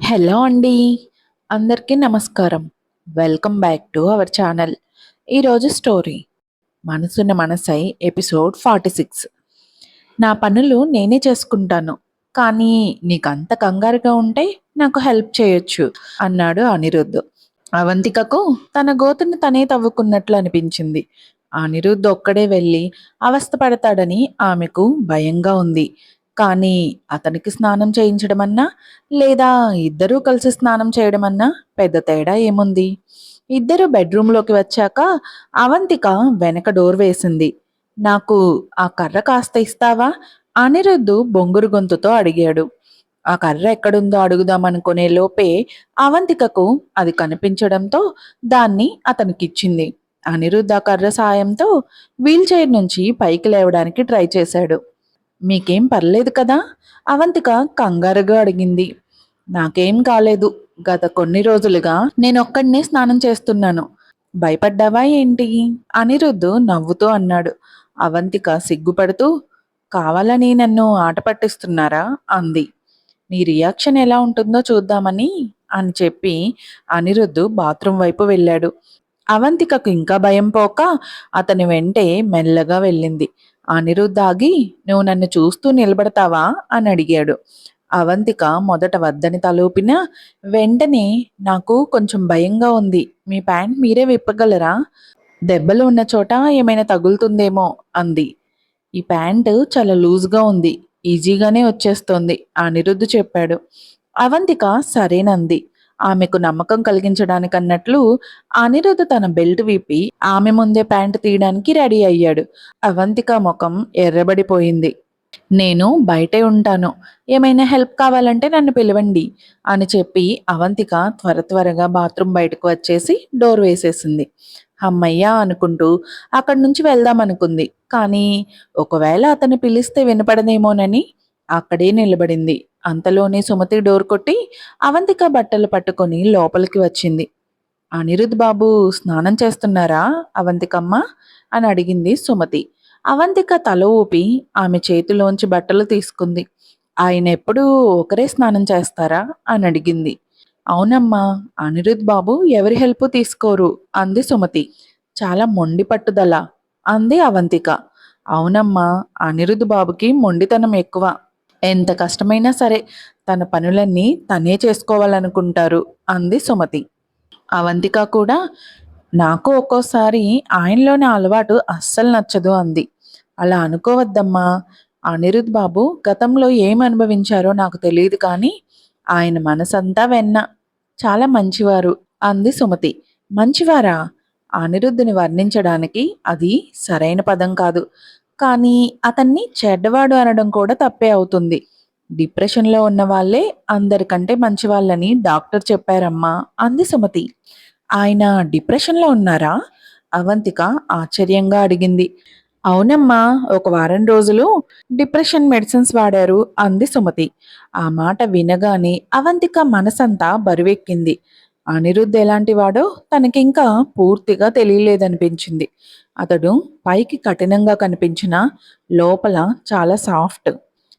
Hello అండి. అందరికీ నమస్కారం. Welcome back to our channel. ఈరోజు స్టోరీ 'మనసున్న మనసై' ఎపిసోడ్ 46. నా పనులు నేనే చేసుకుంటాను. కానీ నీకంత కంగారుగా ఉంటే నాకు హెల్ప్ చేయొచ్చు అన్నాడు అనిరుద్. అవంతికకు తన గోతుని తనే తవ్వుకున్నట్లు అనిపించింది. అనిరుద్ ఒక్కడే వెళ్ళి అవస్థ పడతాడని ఆమెకు భయంగా ఉంది. కానీ అతనికి స్నానం చేయించడమన్నా లేదా ఇద్దరూ కలిసి స్నానం చేయడమన్నా పెద్ద తేడా ఏముంది? ఇద్దరు బెడ్రూమ్లోకి వచ్చాక అవంతిక వెనక డోర్ వేసింది. నాకు ఆ కర్ర కాస్త ఇస్తావా? అనిరుద్ధు బొంగురు గొంతుతో అడిగాడు. ఆ కర్ర ఎక్కడుందో అడుగుదామనుకునే లోపే అవంతికకు అది కనిపించడంతో దాన్ని అతనికిచ్చింది. అనిరుద్ధ్ ఆ కర్ర సాయంతో వీల్ చైర్ నుంచి పైకి లేవడానికి ట్రై చేశాడు. మీకేం పర్లేదు కదా? అవంతిక కంగారుగా అడిగింది. నాకేం కాలేదు. గత కొన్ని రోజులుగా నేనొక్కడినే స్నానం చేస్తున్నాను. భయపడ్డావా ఏంటి? అనిరుద్ధు నవ్వుతూ అన్నాడు. అవంతిక సిగ్గుపడుతూ కావాలని నన్ను ఆట పట్టిస్తున్నారా అంది. నీ రియాక్షన్ ఎలా ఉంటుందో చూద్దామని అని చెప్పి అనిరుద్ధు బాత్రూమ్ వైపు వెళ్ళాడు. అవంతికకు ఇంకా భయం పోక అతని వెంటే మెల్లగా వెళ్ళింది. అనిరుద్ధ్ ఆగి నువ్వు నన్ను చూస్తూ నిలబడతావా అని అడిగాడు. అవంతిక మొదట వద్దని తలూపినా వెంటనే నాకు కొంచెం భయంగా ఉంది. మీ ప్యాంట్ మీరే విప్పగలరా? దెబ్బలు ఉన్న చోట ఏమైనా తగులుతుందేమో అంది. ఈ ప్యాంటు చాలా లూజ్గా ఉంది. ఈజీగానే వచ్చేస్తోంది అనిరుద్ధ్ చెప్పాడు. అవంతిక సరేనంది. ఆమెకు నమ్మకం కలిగించడానికన్నట్లు అనిరుద్ధ్ తన బెల్ట్ విప్పి ఆమె ముందే ప్యాంటు తీయడానికి రెడీ అయ్యాడు. అవంతిక ముఖం ఎర్రబడిపోయింది. నేను బయటే ఉంటాను. ఏమైనా హెల్ప్ కావాలంటే నన్ను పిలవండి అని చెప్పి అవంతిక త్వరగా బాత్రూమ్ బయటకు వచ్చేసి డోర్ వేసేసింది. హమ్మయ్య అనుకుంటూ అక్కడి నుంచి వెళ్దామనుకుంది. కానీ ఒకవేళ అతను పిలిస్తే వినపడదేమోనని అక్కడే నిలబడింది. అంతలోనే సుమతి డోర్ కొట్టి అవంతిక బట్టలు పట్టుకొని లోపలికి వచ్చింది. అనిరుద్ బాబు స్నానం చేస్తున్నారా అవంతికమ్మ అని అడిగింది సుమతి. అవంతిక తల ఊపి ఆమె చేతిలోంచి బట్టలు తీసుకుంది. ఆయన ఎప్పుడూ ఒకరే స్నానం చేస్తారా అని అడిగింది. అవునమ్మా, అనిరుద్ బాబు ఎవరి హెల్ప్ తీసుకోరు అంది సుమతి. చాలా మొండి పట్టుదల అంది అవంతిక. అవునమ్మా, అనిరుద్ బాబుకి మొండితనం ఎక్కువ. ఎంత కష్టమైనా సరే తన పనులన్నీ తనే చేసుకోవాలనుకుంటారు అంది సుమతి. అవంతిక కూడా నాకు ఒక్కోసారి ఆయనలోని అలవాటు అస్సలు నచ్చదు అంది. అలా అనుకోవద్దమ్మా. అనిరుద్ బాబు గతంలో ఏం అనుభవించారో నాకు తెలియదు కానీ ఆయన మనసంతా వెన్న. చాలా మంచివారు అంది సుమతి. మంచివారా? అనిరుద్ధుని వర్ణించడానికి అది సరైన పదం కాదు. కానీ అతన్ని చెడ్డవాడు అనడం కూడా తప్పే అవుతుంది. డిప్రెషన్లో ఉన్న వాళ్ళే అందరికంటే మంచివాళ్ళని డాక్టర్ చెప్పారమ్మా అంది సుమతి. ఆయన డిప్రెషన్లో ఉన్నారా? అవంతిక ఆశ్చర్యంగా అడిగింది. అవునమ్మా, ఒక వారం రోజులు డిప్రెషన్ మెడిసిన్స్ వాడారు అంది సుమతి. ఆ మాట వినగానే అవంతిక మనసంతా బరువెక్కింది. అనిరుద్ధ్ ఎలాంటి వాడో తనకింకా పూర్తిగా తెలియలేదనిపించింది. అతడు పైకి కఠినంగా కనిపించినా లోపల చాలా సాఫ్ట్.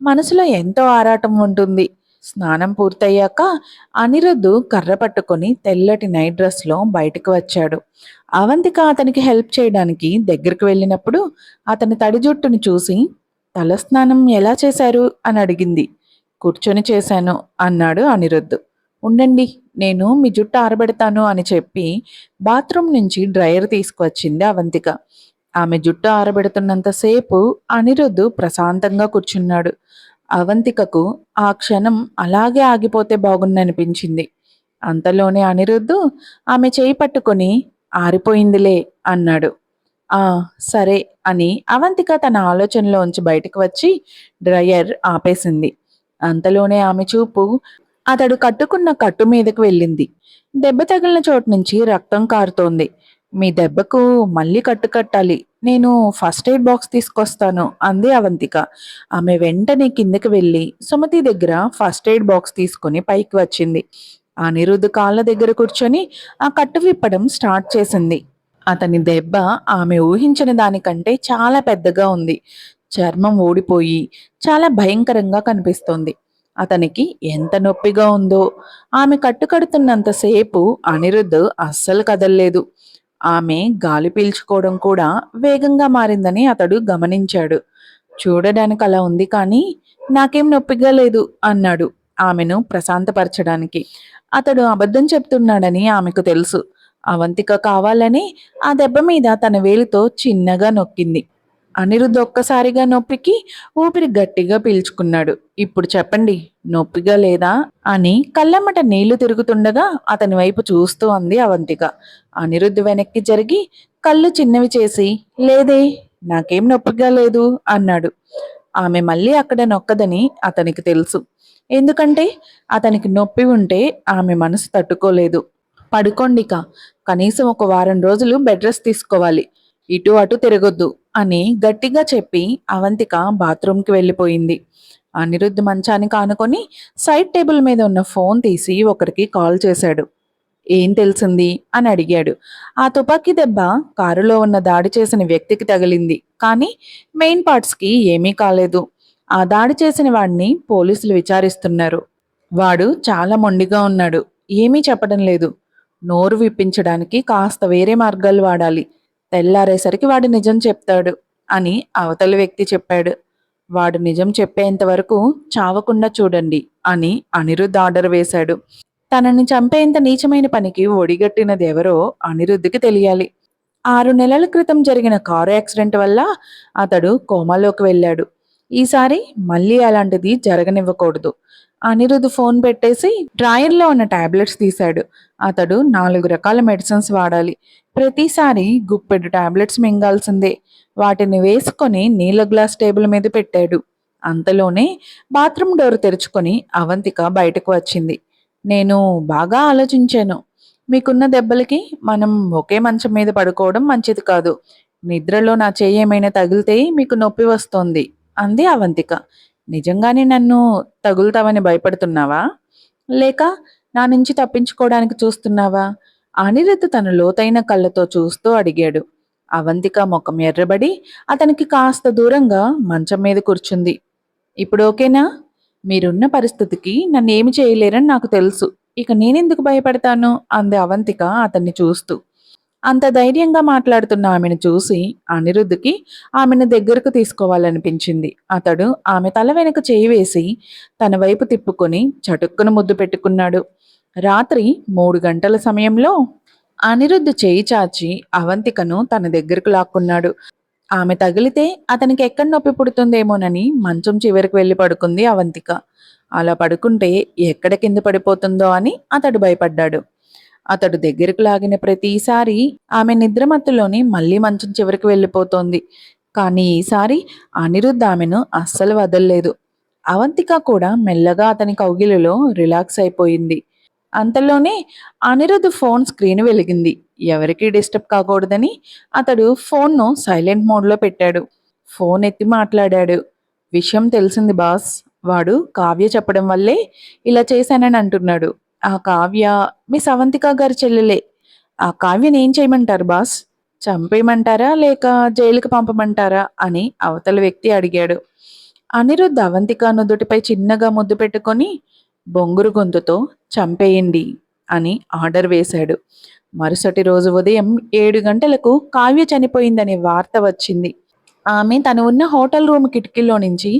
మనసులో ఎంతో ఆరాటం ఉంటుంది. స్నానం పూర్తయ్యాక అనిరుద్ధు కర్ర పట్టుకొని తెల్లటి నైట్ డ్రెస్లో బయటకు వచ్చాడు. అవంతిక అతనికి హెల్ప్ చేయడానికి దగ్గరకు వెళ్ళినప్పుడు అతని తడి జుట్టుని చూసి తలస్నానం ఎలా చేశారు అని అడిగింది. కూర్చొని చేశాను అన్నాడు అనిరుద్ధ్. ఉండండి, నేను మీ జుట్టు ఆరబెడతాను అని చెప్పి బాత్రూమ్ నుంచి డ్రయర్ తీసుకువచ్చింది అవంతిక. ఆమె జుట్టు ఆరబెడుతున్నంతసేపు అనిరుద్ధ్ ప్రశాంతంగా కూర్చున్నాడు. అవంతికకు ఆ క్షణం అలాగే ఆగిపోతే బాగుందనిపించింది. అంతలోనే అనిరుద్ధు ఆమె చేయి పట్టుకొని ఆరిపోయిందిలే అన్నాడు. ఆ సరే అని అవంతిక తన ఆలోచనలోంచి బయటకు వచ్చి డ్రయర్ ఆపేసింది. అంతలోనే ఆమె చూపు అతడు కట్టుకున్న కట్టు మీదకు వెళ్ళింది. దెబ్బ తగిలిన చోటు నుంచి రక్తం కారుతోంది. మీ దెబ్బకు మళ్ళీ కట్టు కట్టాలి. నేను ఫస్ట్ ఎయిడ్ బాక్స్ తీసుకొస్తాను అంది అవంతిక. ఆమె వెంటనే కిందకి వెళ్ళి సుమతి దగ్గర ఫస్ట్ ఎయిడ్ బాక్స్ తీసుకుని పైకి వచ్చింది. అనిరుద్ధ్ కాళ్ళ దగ్గర కూర్చొని ఆ కట్టు విప్పడం స్టార్ట్ చేసింది. అతని దెబ్బ ఆమె ఊహించిన దానికంటే చాలా పెద్దగా ఉంది. చర్మం ఊడిపోయి చాలా భయంకరంగా కనిపిస్తోంది. అతనికి ఎంత నొప్పిగా ఉందో. ఆమె కట్టుకడుతున్నంతసేపు అనిరుద్ధ్ అస్సలు కదల్లేదు. ఆమె గాలి పీల్చుకోవడం కూడా వేగంగా మారిందని అతడు గమనించాడు. చూడడానికి అలా ఉంది కానీ నాకేం నొప్పిగా లేదు అన్నాడు ఆమెను ప్రశాంతపరచడానికి. అతడు అబద్ధం చెప్తున్నాడని ఆమెకు తెలుసు. అవంతిక కావాలని ఆ దెబ్బ మీద తన వేలితో చిన్నగా నొక్కింది. అనిరుద్ధ్ ఒక్కసారిగా నొప్పికి ఊపిరి గట్టిగా పీల్చుకున్నాడు. ఇప్పుడు చెప్పండి, నొప్పిగా లేదా అని కళ్ళమ్మట నీళ్లు తిరుగుతుండగా అతని వైపు చూస్తూ అంది అవంతిక. అనిరుద్ధ్ వెనక్కి జరిగి కళ్ళు చిన్నవి చేసి లేదే, నాకేం నొప్పిగా లేదు అన్నాడు. ఆమె మళ్ళీ అక్కడ నొక్కదని అతనికి తెలుసు. ఎందుకంటే అతనికి నొప్పి ఉంటే ఆమె మనసు తట్టుకోలేదు. పడుకోండిక, కనీసం ఒక వారం రోజులు బెడ్ రెస్ట్ తీసుకోవాలి, ఇటు అటు తిరగొద్దు అని గట్టిగా చెప్పి అవంతిక బాత్రూంకి వెళ్ళిపోయింది. అనిరుద్ధ్ మంచానికి ఆనుకొని సైడ్ టేబుల్ మీద ఉన్న ఫోన్ తీసి ఒకరికి కాల్ చేశాడు. ఏం తెలిసింది అని అడిగాడు. ఆ తుపాకీ దెబ్బ కారులో ఉన్న దాడి చేసిన వ్యక్తికి తగిలింది, కానీ మెయిన్ పార్ట్స్కి ఏమీ కాలేదు. ఆ దాడి చేసిన వాడిని పోలీసులు విచారిస్తున్నారు. వాడు చాలా మొండిగా ఉన్నాడు, ఏమీ చెప్పడం లేదు. నోరు విప్పించడానికి కాస్త వేరే మార్గాలు వాడాలి. తెల్లారేసరికి వాడు నిజం చెప్తాడు అని అవతలి వ్యక్తి చెప్పాడు. వాడు నిజం చెప్పేంత వరకు చావకుండా చూడండి అని అనిరుద్ధ్ ఆర్డర్ వేశాడు. తనని చంపేంత నీచమైన పనికి ఒడిగట్టినది ఎవరో అనిరుద్ధ్కి తెలియాలి. 6 నెలల క్రితం జరిగిన కారు యాక్సిడెంట్ వల్ల అతడు కోమాలోకి వెళ్ళాడు. ఈసారి మళ్ళీ అలాంటిది జరగనివ్వకూడదు. అనిరుద్ధ్ ఫోన్ పెట్టేసి డ్రాయర్లో ఉన్న టాబ్లెట్స్ తీశాడు. అతడు 4 రకాల మెడిసిన్స్ వాడాలి. ప్రతిసారి గుప్పెడు టాబ్లెట్స్ మింగాల్సిందే. వాటిని వేసుకొని నీళ్ళ గ్లాస్ టేబుల్ మీద పెట్టాడు. అంతలోనే బాత్రూమ్ డోర్ తెరుచుకొని అవంతిక బయటకు వచ్చింది. నేను బాగా ఆలోచించాను. మీకున్న దెబ్బలకి మనం ఒకే మంచం మీద పడుకోవడం మంచిది కాదు. నిద్రలో నా చెయ్యి ఏమైనా తగిలితే మీకు నొప్పి వస్తోంది అంది అవంతిక. నిజంగానే నన్ను తగులుతావని భయపడుతున్నావా, లేక నా నుంచి తప్పించుకోవడానికి చూస్తున్నావా? అనిరుద్ధ్ తన లోతైన కళ్ళతో చూస్తూ అడిగాడు. అవంతిక ముఖం ఎర్రబడి అతనికి కాస్త దూరంగా మంచం మీద కూర్చుంది. ఇప్పుడు ఓకేనా? మీరున్న పరిస్థితికి నన్నేమి చేయలేరని నాకు తెలుసు. ఇక నేనెందుకు భయపడతాను అంది అవంతిక అతన్ని చూస్తూ. అంత ధైర్యంగా మాట్లాడుతున్న ఆమెను చూసి అనిరుద్ధ్కి ఆమెను దగ్గరకు తీసుకోవాలనిపించింది. అతడు ఆమె తల వెనుక చేయి వేసి తన వైపు తిప్పుకొని చటుక్కున ముద్దు పెట్టుకున్నాడు. రాత్రి 3 గంటల సమయంలో అనిరుద్ధ్ చేయి చాచి అవంతికను తన దగ్గరకు లాక్కున్నాడు. ఆమె తగిలితే అతనికి ఎక్కడ నొప్పి పుడుతుందేమోనని మంచం చివరికి వెళ్ళి పడుకుంది అవంతిక. అలా పడుకుంటే ఎక్కడ కింద పడిపోతుందో అని అతడు భయపడ్డాడు. అతడు దగ్గరకు లాగిన ప్రతిసారి ఆమె నిద్రమత్తులోని మళ్ళీ మంచం చివరికి వెళ్ళిపోతోంది. కానీ ఈసారి అనిరుద్ధ్ ఆమెను అస్సలు వదల్లేదు. అవంతిక కూడా మెల్లగా అతని కౌగిలిలో రిలాక్స్ అయిపోయింది. అంతలోనే అనిరుద్ధ్ ఫోన్ స్క్రీన్ వెలిగింది. ఎవరికీ డిస్టర్బ్ కాకూడదని అతడు ఫోన్ను సైలెంట్ మోడ్లో పెట్టాడు. ఫోన్ ఎత్తి మాట్లాడాడు. విషయం తెలిసింది బాస్. వాడు కావ్య చెప్పడం వల్లే ఇలా చేశానని అంటున్నాడు. ఆ కావ్య మిస్ అవంతిక గారి చెల్లెలే. ఆ కావ్యని ఏం చేయమంటారు బాస్? చంపేయమంటారా లేక జైలుకి పంపమంటారా అని అవతల వ్యక్తి అడిగాడు. అనిరుద్ధ్ అవంతిక నుదుటిపై చిన్నగా ముద్దు పెట్టుకొని బొంగురు గొంతుతో చంపేయండి అని ఆర్డర్ వేశాడు. మరుసటి రోజు ఉదయం 7 గంటలకు కావ్య చనిపోయిందనే వార్త వచ్చింది. ఆమె తను ఉన్న హోటల్ రూమ్ కిటికీలో నుంచి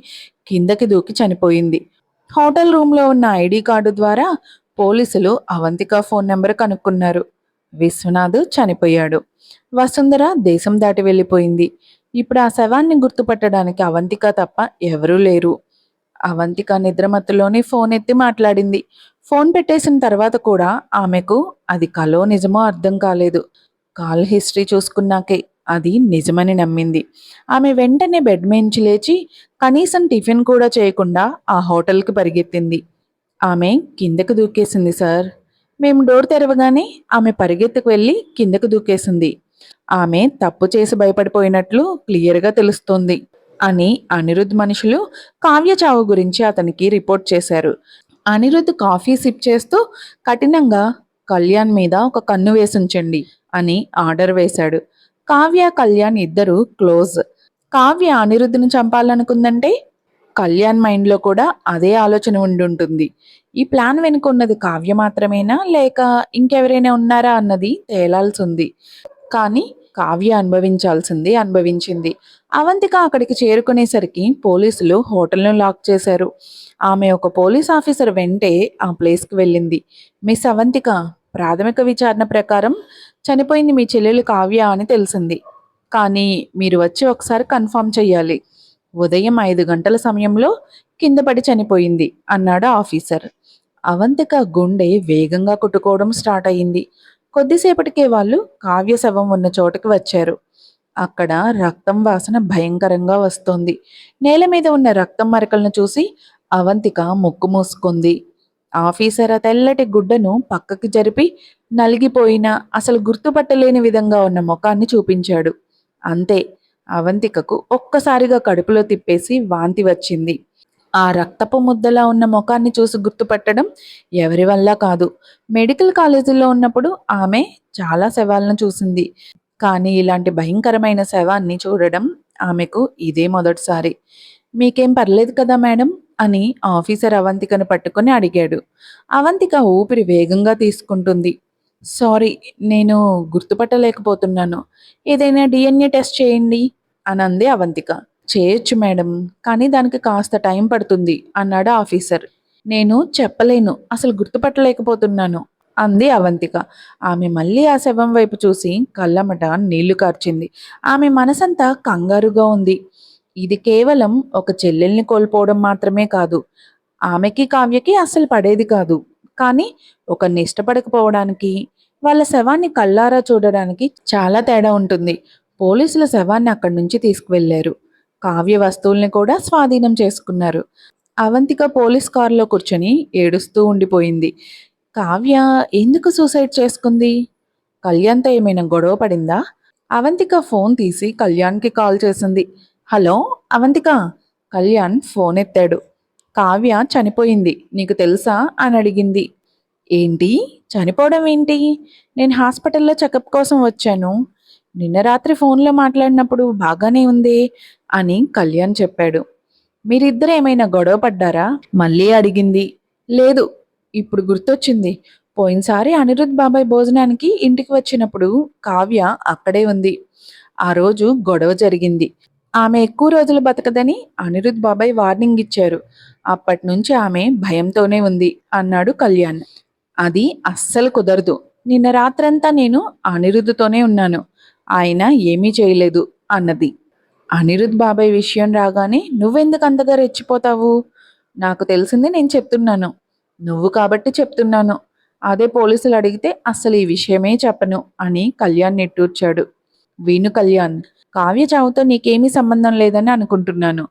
కిందకి దూకి చనిపోయింది. హోటల్ రూమ్లో ఉన్న ఐడి కార్డు ద్వారా పోలీసులు అవంతిక ఫోన్ నెంబర్ కనుక్కున్నారు. విశ్వనాథ్ చనిపోయాడు. వసుంధర దేశం దాటి వెళ్ళిపోయింది. ఇప్పుడు ఆ శవాన్ని గుర్తుపట్టడానికి అవంతిక తప్ప ఎవరూ లేరు. అవంతిక నిద్రమత్తులోనే ఫోన్ ఎత్తి మాట్లాడింది. ఫోన్ పెట్టేసిన తర్వాత కూడా ఆమెకు అది కలో నిజమో అర్థం కాలేదు. కాల్ హిస్టరీ చూసుకున్నాకే అది నిజమని నమ్మింది. ఆమె వెంటనే బెడ్ నుంచి లేచి కనీసం టిఫిన్ కూడా చేయకుండా ఆ హోటల్కి పరిగెత్తింది. ఆమె కిందకు దూకేసింది సార్. మేము డోర్ తెరవగానే ఆమె పరిగెత్తుకు వెళ్ళి కిందకు దూకేసింది. ఆమె తప్పు చేసి భయపడిపోయినట్లు క్లియర్గా తెలుస్తోంది అని అనిరుద్ధ్ మనుషులు కావ్య చావు గురించి అతనికి రిపోర్ట్ చేశారు. అనిరుద్ధ్ కాఫీ సిప్ చేస్తూ కఠినంగా కళ్యాణ్ మీద ఒక కన్ను వేసుంచండి అని ఆర్డర్ వేశాడు. కావ్య కళ్యాణ్ ఇద్దరు క్లోజ్. కావ్య అనిరుద్ధ్ను చంపాలనుకుందంటే కళ్యాణ్ మైండ్లో కూడా అదే ఆలోచన ఉండుంటుంది. ఈ ప్లాన్ వెనుక ఉన్నది కావ్య మాత్రమేనా లేక ఇంకెవరైనా ఉన్నారా అన్నది తేలాల్సింది. కానీ కావ్య అనుభవించాల్సింది అనుభవించింది. అవంతిక అక్కడికి చేరుకునేసరికి పోలీసులు హోటల్‌ను లాక్ చేశారు. ఆమె ఒక పోలీస్ ఆఫీసర్ వెంటే ఆ ప్లేస్‌కి వెళ్ళింది. మిస్ అవంతిక, ప్రాథమిక విచారణ ప్రకారం చనిపోయింది మీ చెల్లెలు కావ్య అని తెలిసింది. కానీ మీరు వచ్చి ఒకసారి కన్ఫర్మ్ చెయ్యాలి. ఉదయం 5 గంటల సమయంలో కింద పడి చనిపోయింది అన్నాడు ఆఫీసర్. అవంతిక గుండె వేగంగా కొట్టుకోవడం స్టార్ట్ అయింది. కొద్దిసేపటికే వాళ్ళు కావ్య శవం ఉన్న చోటుకి వచ్చారు. అక్కడ రక్తం వాసన భయంకరంగా వస్తోంది. నేల మీద ఉన్న రక్తం మరకలను చూసి అవంతిక ముక్కు మూసుకుంది. ఆఫీసర్ ఆ తెల్లటి గుడ్డను పక్కకి జరిపి నలిగిపోయిన, అసలు గుర్తుపట్టలేని విధంగా ఉన్న ముఖాన్ని చూపించాడు. అంతే, అవంతికకు ఒక్కసారిగా కడుపులో తిప్పేసి వాంతి వచ్చింది. ఆ రక్తపు ముద్దలా ఉన్న ముఖాన్ని చూసి గుర్తుపట్టడం ఎవరి వల్ల కాదు. మెడికల్ కాలేజీలో ఉన్నప్పుడు ఆమె చాలా శవాలను చూసింది. కానీ ఇలాంటి భయంకరమైన శవాన్ని చూడడం ఆమెకు ఇదే మొదటిసారి. మీకేం పర్లేదు కదా మేడం అని ఆఫీసర్ అవంతికను పట్టుకొని అడిగాడు. అవంతిక ఊపిరి వేగంగా తీసుకుంటుంది. సారీ, నేను గుర్తుపట్టలేకపోతున్నాను. ఏదైనా డిఎన్ఏ టెస్ట్ చేయండి అని అంది అవంతిక. చేయొచ్చు మేడం, కానీ దానికి కాస్త టైం పడుతుంది అన్నాడు ఆఫీసర్. నేను చెప్పలేను, అసలు గుర్తుపట్టలేకపోతున్నాను అంది అవంతిక. ఆమె మళ్ళీ ఆ శవం వైపు చూసి కళ్ళమట నీళ్లు కార్చింది. ఆమె మనసంతా కంగారుగా ఉంది. ఇది కేవలం ఒక చెల్లెల్ని కోల్పోవడం మాత్రమే కాదు. ఆమెకి కావ్యకి అస్సలు పడేది కాదు. కానీ ఒకరిని ఇష్టపడకపోవడానికి, వాళ్ళ శవాన్ని కళ్ళారా చూడడానికి చాలా తేడా ఉంటుంది. పోలీసుల శవాన్ని అక్కడి నుంచి తీసుకువెళ్లారు. కావ్య వస్తువుల్ని కూడా స్వాధీనం చేసుకున్నారు. అవంతిక పోలీస్ కారులో కూర్చొని ఏడుస్తూ ఉండిపోయింది. కావ్య ఎందుకు సూసైడ్ చేసుకుంది? కళ్యాణ్‌తో ఏమైనా గొడవ పడిందా? అవంతిక ఫోన్ తీసి కళ్యాణ్‌కి కాల్ చేసింది. హలో అవంతిక. కళ్యాణ్ ఫోన్ ఎత్తాడు. కావ్య చనిపోయింది, నీకు తెలుసా అని అడిగింది. ఏంటి? చనిపోవడం ఏంటి? నేను హాస్పిటల్లో చెకప్ కోసం వచ్చాను. నిన్న రాత్రి ఫోన్లో మాట్లాడినప్పుడు బాగానే ఉందే అని కళ్యాణ్ చెప్పాడు. మీరిద్దరు ఏమైనా గొడవ పడ్డారా మళ్ళీ అడిగింది. లేదు, ఇప్పుడు గుర్తొచ్చింది. పోయినసారి అనిరుద్ బాబాయ్ భోజనానికి ఇంటికి వచ్చినప్పుడు కావ్య అక్కడే ఉంది. ఆ రోజు గొడవ జరిగింది. ఆమె ఎక్కువ రోజులు బతకదని అనిరుద్ బాబాయ్ వార్నింగ్ ఇచ్చారు. అప్పటి నుంచి ఆమె భయంతోనే ఉంది అన్నాడు కళ్యాణ్. అది అస్సలు కుదరదు. నిన్న రాత్రంతా నేను అనిరుద్దుతోనే ఉన్నాను. ఆయన ఏమీ చేయలేదు అన్నది. అనిరుద్ బాబాయ్ విషయం రాగానే నువ్వెందుకు అంతగా రెచ్చిపోతావు? నాకు తెలిసింది నేను చెప్తున్నాను. నువ్వు కాబట్టి చెప్తున్నాను. అదే పోలీసులు అడిగితే అస్సలు ఈ విషయమే చెప్పను అని కళ్యాణ్ నిట్టూర్చాడు. విను కళ్యాణ్, కావ్య చావుతో నీకేమీ సంబంధం లేదని అనుకుంటున్నాను.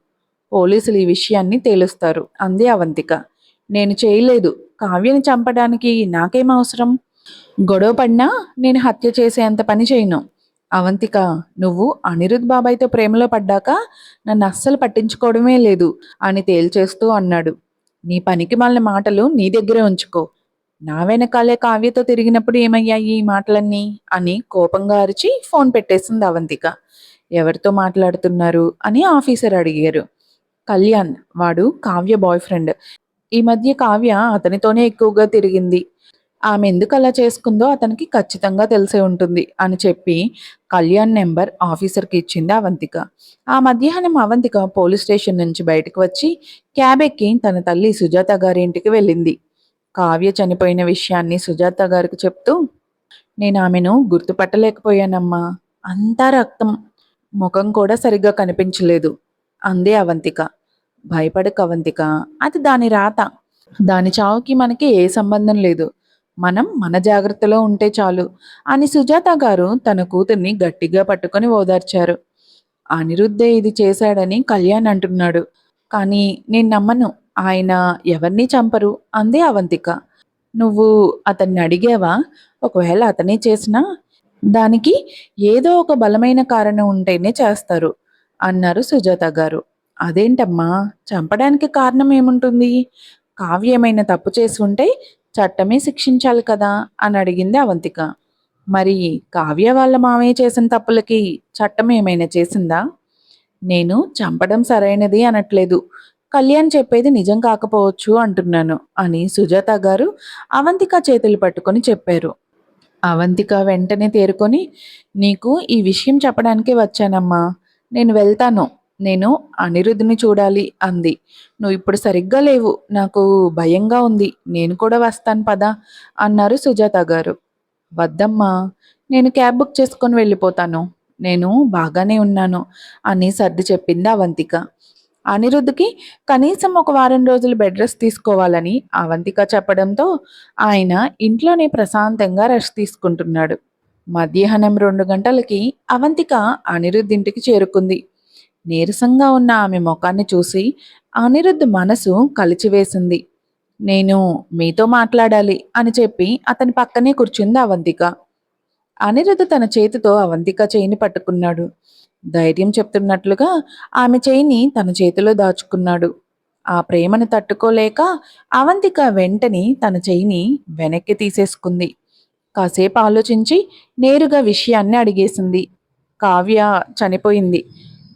పోలీసులు ఈ విషయాన్ని తేలుస్తారు అంది అవంతిక. నేను చేయలేదు. కావ్యని చంపడానికి నాకేం అవసరం? గొడవ పడినా నేను హత్య చేసేంత పని చేయను. అవంతిక, నువ్వు అనిరుద్ బాబాయ్తో ప్రేమలో పడ్డాక నన్ను అస్సలు పట్టించుకోవడమే లేదు అని తేల్చేస్తూ అన్నాడు. నీ పనికి మాలిన మాటలు నీ దగ్గరే ఉంచుకో. నా వెనకాలే కావ్యతో తిరిగినప్పుడు ఏమయ్యాయి ఈ మాటలన్నీ అని కోపంగా అరిచి ఫోన్ పెట్టేసింది అవంతిక. ఎవరితో మాట్లాడుతున్నారు అని ఆఫీసర్ అడిగారు. కళ్యాణ్, వాడు కావ్య బాయ్ ఫ్రెండ్. ఈ మధ్య కావ్య అతనితోనే ఎక్కువగా తిరిగింది. ఆమె ఎందుకు అలా చేసుకుందో అతనికి ఖచ్చితంగా తెలిసే ఉంటుంది అని చెప్పి కళ్యాణ్ నెంబర్ ఆఫీసర్కి ఇచ్చింది అవంతిక. ఆ మధ్యాహ్నం అవంతిక పోలీస్ స్టేషన్ నుంచి బయటకు వచ్చి క్యాబ్ ఎక్కి తన తల్లి సుజాత గారి ఇంటికి వెళ్ళింది. కావ్య చనిపోయిన విషయాన్ని సుజాత గారికి చెప్తూ, నేను ఆమెను గుర్తుపట్టలేకపోయానమ్మా. అంతా రక్తం, ముఖం కూడా సరిగ్గా కనిపించలేదు అంది అవంతిక. భయపడకు అవంతిక, అది దాని రాత. దాని చావుకి మనకి ఏ సంబంధం లేదు. మనం మన జాగ్రత్తలో ఉంటే చాలు అని సుజాత గారు తన కూతుర్ని గట్టిగా పట్టుకొని ఓదార్చారు. అనిరుద్ధే ఇది చేశాడని కళ్యాణ్ అంటున్నాడు. కానీ నేను నమ్మను. ఆయన ఎవరినీ చంపరు అంది అవంతిక. నువ్వు అతన్ని అడిగావా? ఒకవేళ అతనే చేసినా దానికి ఏదో ఒక బలమైన కారణం ఉంటేనే చేస్తారు అన్నారు సుజాత గారు. అదేంటమ్మా, చంపడానికి కారణం ఏముంటుంది? కావ్య ఏమైనా తప్పు చేసి ఉంటే చట్టమే శిక్షించాలి కదా అని అడిగింది అవంతిక. మరి కావ్య వాళ్ళ మామయ్య చేసిన తప్పులకి చట్టం ఏమైనా చేసిందా? నేను చంపడం సరైనది అనట్లేదు. కళ్యాణ్ చెప్పేది నిజం కాకపోవచ్చు అంటున్నాను అని సుజాత గారు అవంతిక చేతులు పట్టుకొని చెప్పారు. అవంతిక వెంటనే తేరుకొని, నీకు ఈ విషయం చెప్పడానికే వచ్చానమ్మా. నేను వెళ్తాను. నేను అనిరుద్‌ని చూడాలి అంది. నువ్వు ఇప్పుడు సరిగ్గా లేవు. నాకు భయంగా ఉంది. నేను కూడా వస్తాను పద అన్నారు సుజాత గారు. వద్దమ్మా! నేను క్యాబ్ బుక్ చేసుకొని వెళ్ళిపోతాను. నేను బాగానే ఉన్నాను అని సర్ది చెప్పింది అవంతిక. అనిరుద్‌కి కనీసం ఒక వారం రోజులు బెడ్ రెస్ట్ తీసుకోవాలని అవంతిక చెప్పడంతో ఆయన ఇంట్లోనే ప్రశాంతంగా రెస్ట్ తీసుకుంటున్నాడు. మధ్యాహ్నం 2 గంటలకి అవంతిక అనిరుద్ ఇంటికి చేరుకుంది. నీరసంగా ఉన్న ఆమె ముఖాన్ని చూసి అనిరుద్ మనసు కలిచివేసింది. నేను మీతో మాట్లాడాలి అని చెప్పి అతని పక్కనే కూర్చుంది అవంతిక. అనిరుద్ తన చేతితో అవంతిక చేయిని పట్టుకున్నాడు. ధైర్యం చెప్తున్నట్లుగా ఆమె చేయిని తన చేతిలో దాచుకున్నాడు. ఆ ప్రేమను తట్టుకోలేక అవంతిక వెంటనే తన చేయిని వెనక్కి తీసేసుకుంది. కాసేపు ఆలోచించి నేరుగా విషయాన్ని అడిగేసింది. కావ్య చనిపోయింది.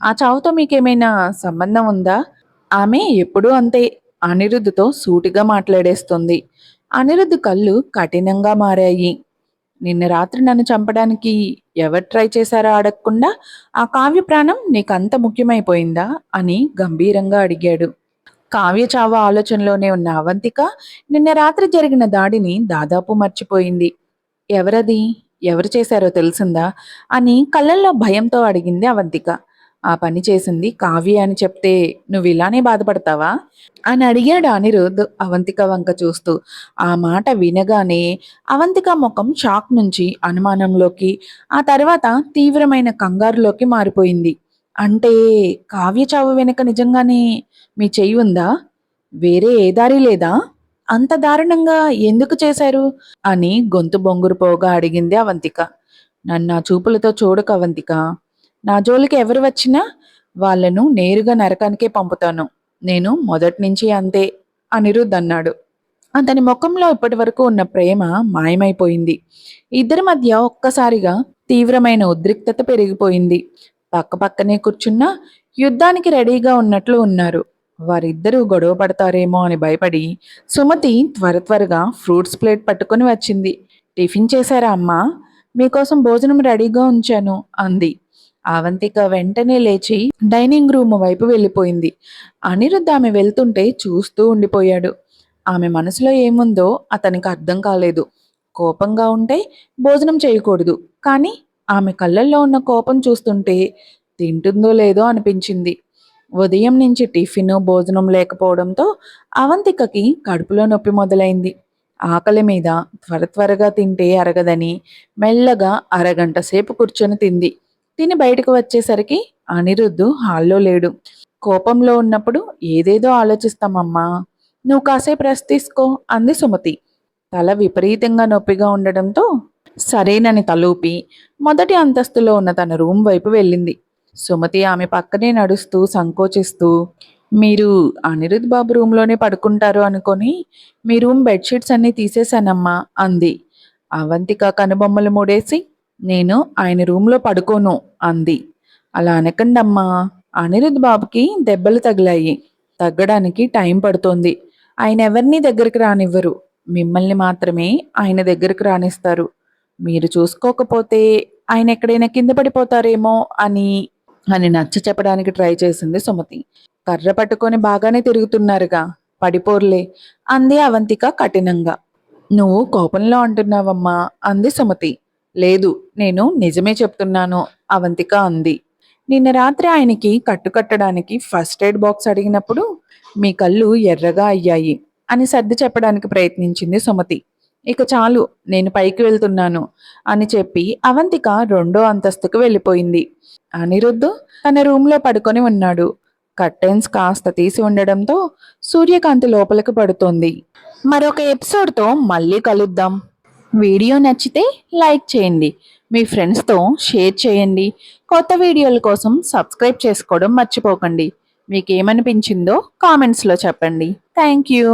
ఆ చావుతో మీకేమైనా సంబంధం ఉందా? ఆమె ఎప్పుడూ అంతే అనిరుద్దుతో సూటిగా మాట్లాడేస్తుంది. అనిరుద్ధ్ కళ్ళు కఠినంగా మారాయి. నిన్న రాత్రి నన్ను చంపడానికి ఎవరు ట్రై చేశారో అడగకుండా ఆ కావ్య ప్రాణం నీకంత ముఖ్యమైపోయిందా అని గంభీరంగా అడిగాడు. కావ్య చావు ఆలోచనలోనే ఉన్న అవంతిక నిన్న రాత్రి జరిగిన దాడిని దాదాపు మర్చిపోయింది. ఎవరది? ఎవరు చేశారో తెలిసిందా అని కళ్ళల్లో భయంతో అడిగింది అవంతిక. ఆ పని చేసింది కావ్య అని చెప్తే నువ్వు ఇలానే బాధపడతావా అని అడిగాడు అనిరుద్ అవంతిక వంక చూస్తూ. ఆ మాట వినగానే అవంతిక ముఖం షాక్ నుంచి అనుమానంలోకి, ఆ తర్వాత తీవ్రమైన కంగారులోకి మారిపోయింది. అంటే కావ్య చావు వెనుక నిజంగానే మీ చెయ్యి ఉందా? వేరే ఏ దారి లేదా? అంత దారుణంగా ఎందుకు చేశారు అని గొంతు బొంగురుపోగా అడిగింది అవంతిక. నన్ను ఆ చూపులతో చూడకు అవంతిక. నా జోలికి ఎవరు వచ్చినా వాళ్ళను నేరుగా నరకానికే పంపుతాను. నేను మొదటి నుంచి అంతే అనిరుద్ అన్నాడు. అతని ముఖంలో ఇప్పటి వరకు ఉన్న ప్రేమ మాయమైపోయింది. ఇద్దరి మధ్య ఒక్కసారిగా తీవ్రమైన ఉద్రిక్తత పెరిగిపోయింది. పక్కపక్కనే కూర్చున్నా యుద్ధానికి రెడీగా ఉన్నట్లు ఉన్నారు. వారిద్దరూ గొడవ పడతారేమో అని భయపడి సుమతి త్వరగా ఫ్రూట్స్ ప్లేట్ పట్టుకొని వచ్చింది. టిఫిన్ చేశారా అమ్మా? మీకోసం భోజనం రెడీగా ఉంచాను అంది. అవంతిక వెంటనే లేచి డైనింగ్ రూమ్ వైపు వెళ్ళిపోయింది. అనిరుద్ధ్ ఆమె వెళ్తుంటే చూస్తూ ఉండిపోయాడు. ఆమె మనసులో ఏముందో అతనికి అర్థం కాలేదు. కోపంగా ఉంటే భోజనం చేయకూడదు, కానీ ఆమె కళ్ళల్లో ఉన్న కోపం చూస్తుంటే తింటుందో లేదో అనిపించింది. ఉదయం నుంచి టిఫిన్ భోజనం లేకపోవడంతో అవంతికకి కడుపులో నొప్పి మొదలైంది. ఆకలి మీద త్వరగా తింటే అరగదని మెల్లగా అరగంట సేపు కూర్చొని తింది. తిని బయటకు వచ్చేసరికి అనిరుద్ధు హాల్లో లేడు. కోపంలో ఉన్నప్పుడు ఏదేదో ఆలోచిస్తామమ్మా. నువ్వు కాసేపు రెస్ట్ తీసుకో అంది సుమతి. తల విపరీతంగా నొప్పిగా ఉండడంతో సరేనని తలూపి మొదటి అంతస్తులో ఉన్న తన రూమ్ వైపు వెళ్ళింది. సుమతి ఆమె పక్కనే నడుస్తూ సంకోచిస్తూ, మీరు అనిరుద్ బాబు రూమ్లోనే పడుకుంటారు అనుకొని మీ రూమ్ బెడ్షీట్స్ అన్నీ తీసేశానమ్మా అంది. అవంతిక కనుబొమ్మలు మూడేసి, నేను ఆయన రూమ్లో పడుకోను అంది. అలా అనకండమ్మా, అనిరుద్ బాబుకి దెబ్బలు తగిలాయి. తగ్గడానికి టైం పడుతోంది. ఆయన ఎవరినీ దగ్గరికి రానివ్వరు. మిమ్మల్ని మాత్రమే ఆయన దగ్గరికి రానిస్తారు. మీరు చూసుకోకపోతే ఆయన ఎక్కడైనా కింద పడిపోతారేమో అని అని నచ్చ చెప్పడానికి ట్రై చేసింది సుమతి. కర్ర పట్టుకొని బాగానే తిరుగుతున్నారుగా, పడిపోర్లే అంది అవంతిక కఠినంగా. నువ్వు కోపంలో అంటున్నావమ్మా అంది సుమతి. లేదు, నేను నిజమే చెప్తున్నాను అవంతిక అంది. నిన్న రాత్రి ఆయనకి కట్టుకట్టడానికి ఫస్ట్ ఎయిడ్ బాక్స్ అడిగినప్పుడు మీ కళ్ళు ఎర్రగా అయ్యాయి అని సర్ది చెప్పడానికి ప్రయత్నించింది సుమతి. ఇక చాలు, నేను పైకి వెళ్తున్నాను అని చెప్పి అవంతిక 2వ అంతస్తుకు వెళ్ళిపోయింది. అనిరుద్ధ్ తన రూమ్లో పడుకొని ఉన్నాడు. కర్టెన్స్ కాస్త తీసి ఉండడంతో సూర్యకాంతి లోపలికి పడుతోంది. మరొక ఎపిసోడ్తో మళ్ళీ కలుద్దాం. వీడియో నచ్చితే లైక్ చేయండి, మీ ఫ్రెండ్స్తో షేర్ చేయండి. కొత్త వీడియోల కోసం సబ్స్క్రైబ్ చేసుకోవడం మర్చిపోకండి. మీకేమనిపించిందో కామెంట్స్లో చెప్పండి. Thank you.